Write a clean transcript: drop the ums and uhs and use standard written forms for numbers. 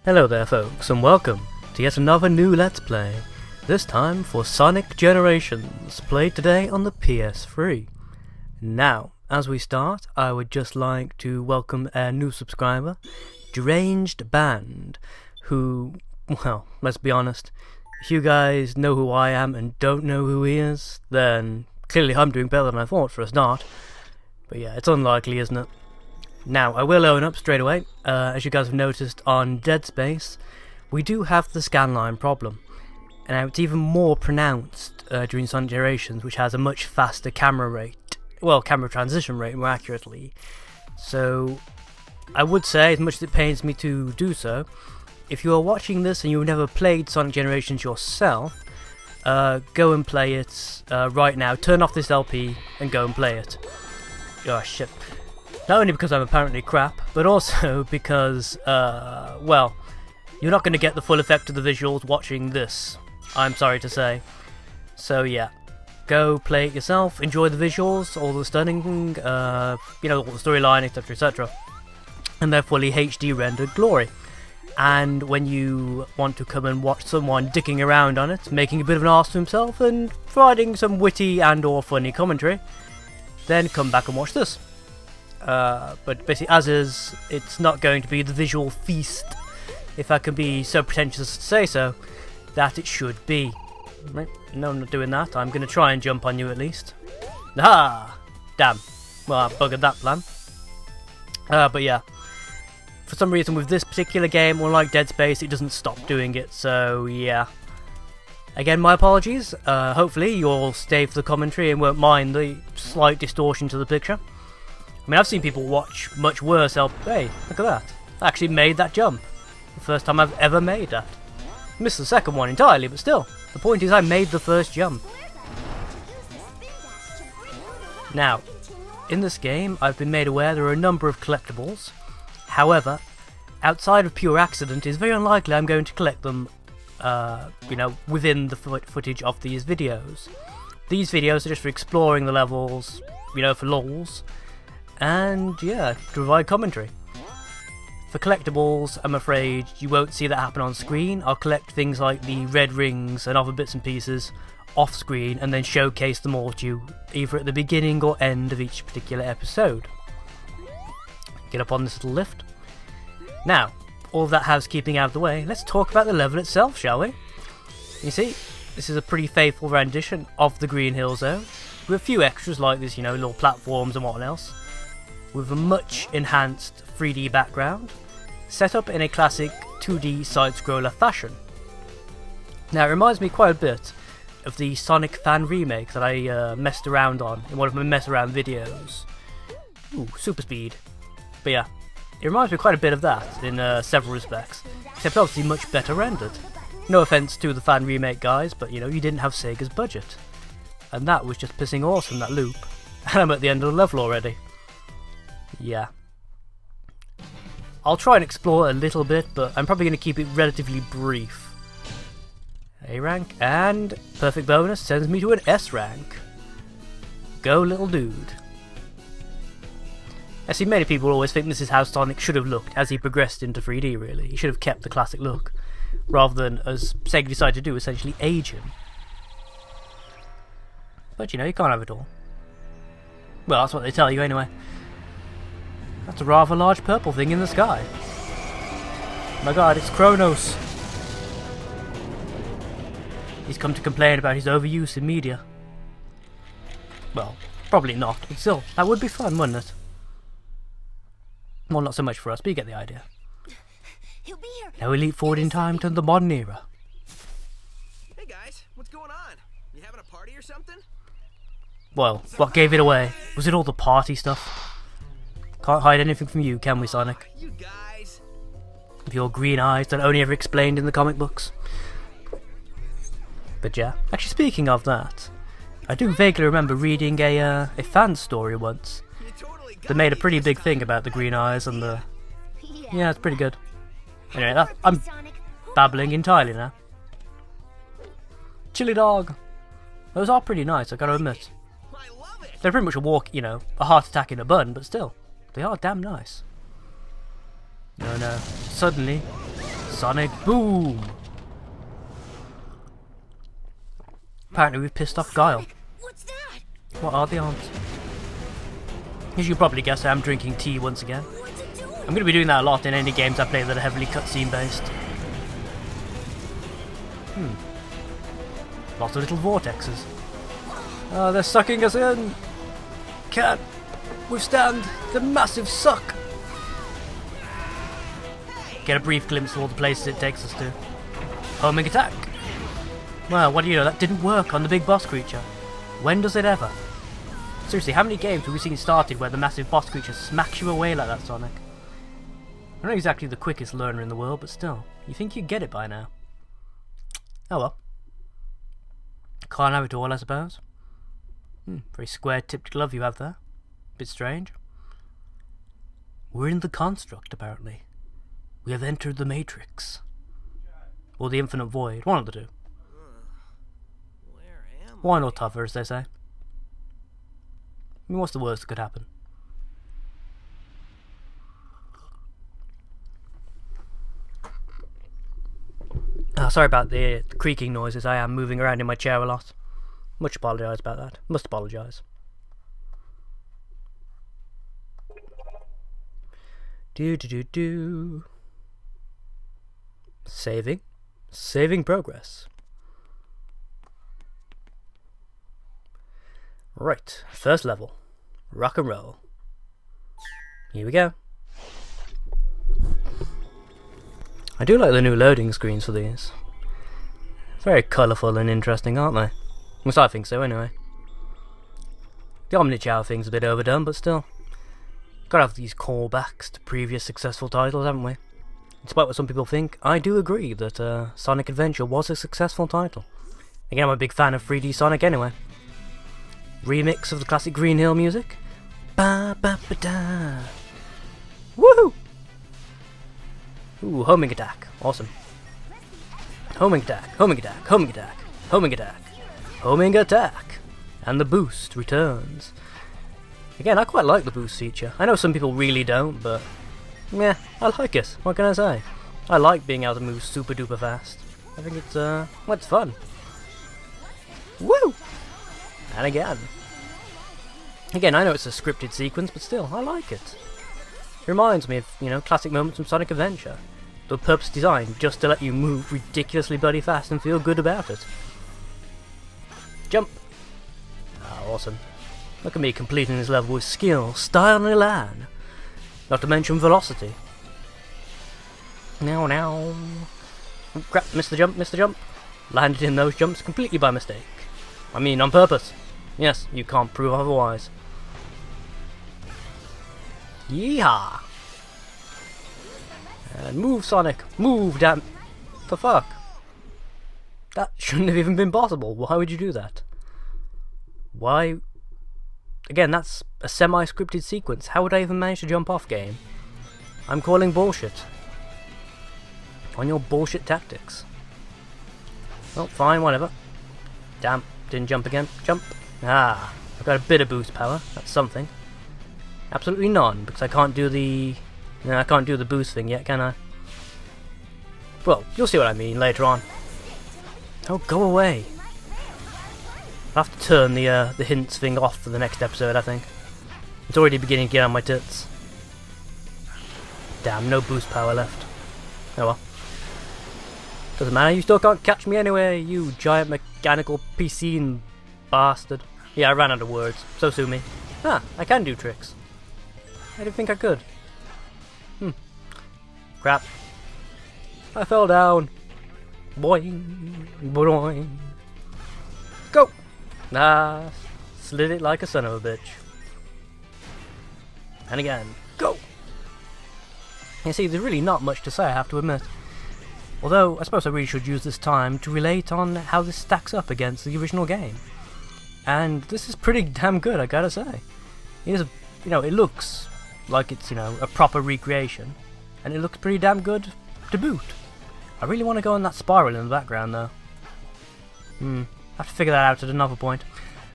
Hello there folks, and welcome to yet another new Let's Play, this time for Sonic Generations, played today on the PS3. Now, as we start, I would just like to welcome a new subscriber, Deranged Band, who, well, let's be honest, if you guys know who I am and don't know who he is, then clearly I'm doing better than I thought for a start. But yeah, it's unlikely, isn't it? Now, I will own up straight away. As you guys have noticed on Dead Space, we do have the scanline problem. And it's even more pronounced during Sonic Generations, which has a much faster camera rate. Well, camera transition rate, more accurately. So, I would say, as much as it pains me to do so, if you are watching this and you've never played Sonic Generations yourself, go and play it right now. Turn off this LP and go and play it. Oh shit. Not only because I'm apparently crap, but also because, well, you're not going to get the full effect of the visuals watching this, I'm sorry to say. So yeah, go play it yourself, enjoy the visuals, all the stunning, you know, all the storyline, etc, etc. And their fully HD rendered glory. And when you want to come and watch someone dicking around on it, making a bit of an arse to himself, and providing some witty and or funny commentary, then come back and watch this. But basically, as is, it's not going to be the visual feast, if I can be so pretentious to say so, that it should be. Right? No, I'm not doing that. I'm going to try and jump on you at least. Ah! Damn. Well, I buggered that plan. But yeah. For some reason, with this particular game, unlike Dead Space, it doesn't stop doing it, so yeah. Again, my apologies. Hopefully, you'll stay for the commentary and won't mind the slight distortion to the picture. I mean, I've seen people watch much worse. Hey, look at that. I actually made that jump. The first time I've ever made that. Missed the second one entirely, but still. The point is I made the first jump. Now, in this game, I've been made aware there are a number of collectibles. However, outside of pure accident, it's very unlikely I'm going to collect them, you know, within the footage of these videos. These videos are just for exploring the levels, you know, for lols. And yeah, to provide commentary. For collectibles, I'm afraid you won't see that happen on screen. I'll collect things like the red rings and other bits and pieces off screen and then showcase them all to you, either at the beginning or end of each particular episode. Get up on this little lift. Now, all of that housekeeping out of the way, let's talk about the level itself, shall we? You see, this is a pretty faithful rendition of the Green Hill Zone, with a few extras like this, you know, little platforms and what else, with a much enhanced 3D background, set up in a classic 2D side-scroller fashion. Now it reminds me quite a bit of the Sonic fan remake that I messed around on in one of my mess around videos. Ooh, super speed. But yeah, it reminds me quite a bit of that in several respects, except obviously much better rendered. No offense to the fan remake guys, but you know, you didn't have Sega's budget. And that was just pissing awesome, that loop. And I'm at the end of the level already. Yeah. I'll try and explore a little bit, but I'm probably going to keep it relatively brief. A rank, and perfect bonus sends me to an S rank. Go little dude. I see many people always think this is how Sonic should have looked as he progressed into 3D really. He should have kept the classic look, rather than, as Sega decided to do, essentially age him. But you know, you can't have it all. Well, that's what they tell you anyway. That's a rather large purple thing in the sky. My god, it's Kronos. He's come to complain about his overuse in media. Well, probably not, but still, that would be fun, wouldn't it? Well, not so much for us, but you get the idea. Now we leap forward in time to the modern era. Hey guys, what's going on? You having a party or something? Well, what gave it away? Was it all the party stuff? Can't hide anything from you, can we, Sonic? You guys. With your green eyes that are only ever explained in the comic books. But yeah, actually speaking of that, I do vaguely remember reading a fan story once. That made a pretty big thing about the green eyes and the... Yeah, it's pretty good. Anyway, I'm babbling entirely now. Chili dog! Those are pretty nice, I gotta admit. They're pretty much a walk, you know, a heart attack in a bun, but still. They are damn nice. No, no. Suddenly, Sonic Boom! Apparently we've pissed off Guile. What's that? What are the odds? As you probably guess, I'm drinking tea once again. What's it doing? I'm going to be doing that a lot in any games I play that are heavily cutscene based. Lots of little vortexes. Oh, they're sucking us in! Can't withstand the massive suck! Get a brief glimpse of all the places it takes us to. Homing attack! Well, what do you know, that didn't work on the big boss creature. When does it ever? Seriously, how many games have we seen started where the massive boss creature smacks you away like that, Sonic? I'm not exactly the quickest learner in the world, but still, you think you'd get it by now. Oh well. Can't have it all, I suppose. Very square-tipped glove you have there. Bit strange. We're in the construct, apparently. We have entered the Matrix. Or the Infinite Void, one of the two. Where am Why not tougher, as they say? I mean, what's the worst that could happen? Sorry about the creaking noises. I am moving around in my chair a lot. Much apologise about that. Must apologise. Do. Saving progress. Right, first level. Rock and roll. Here we go. I do like the new loading screens for these. Very colourful and interesting, aren't they? At least I think so, anyway. The Omnichao thing's a bit overdone, but still. Gotta have these callbacks to previous successful titles, haven't we? Despite what some people think, I do agree that Sonic Adventure was a successful title. Again, I'm a big fan of 3D Sonic anyway. Remix of the classic Green Hill music. Ba ba ba da. Woohoo! Ooh, homing attack. Awesome. Homing attack, homing attack, homing attack, homing attack, homing attack. And the boost returns. Again, I quite like the boost feature. I know some people really don't, but yeah, I like it. What can I say? I like being able to move super duper fast. I think it's well, it's fun. Woo! And again. Again, I know it's a scripted sequence, but still, I like it. It reminds me of, you know, classic moments from Sonic Adventure. The purpose designed just to let you move ridiculously bloody fast and feel good about it. Jump! Ah, awesome. Look at me completing this level with skill, style and elan. Not to mention velocity. Now. Oh, crap, missed the jump. Landed in those jumps completely by mistake. I mean, on purpose. Yes, you can't prove otherwise. Yeehaw! And move, Sonic! Move, damn... The fuck? That shouldn't have even been possible. Why would you do that? Why... Again, that's a semi-scripted sequence. How would I even manage to jump off, game? I'm calling bullshit. On your bullshit tactics. Well, fine, whatever. Damn, didn't jump again. Jump. Ah, I've got a bit of boost power. That's something. Absolutely none, because I can't do the... No, I can't do the boost thing yet, can I? Well, you'll see what I mean later on. Oh, go away. I'll have to turn the hints thing off for the next episode, I think. It's already beginning to get on my tits. Damn, no boost power left. Oh well. Doesn't matter, you still can't catch me anyway, you giant mechanical piscine bastard. Yeah, I ran out of words, so sue me. Ah, I can do tricks. I didn't think I could. Crap. I fell down. Boing, boing. Go! Ah, slid it like a son of a bitch. And again, go! You see, there's really not much to say, I have to admit. Although, I suppose I really should use this time to relate on how this stacks up against the original game. And this is pretty damn good, I gotta say. It is, you know, it looks like it's, you know, a proper recreation. And it looks pretty damn good to boot. I really want to go on that spiral in the background, though. I have to figure that out at another point.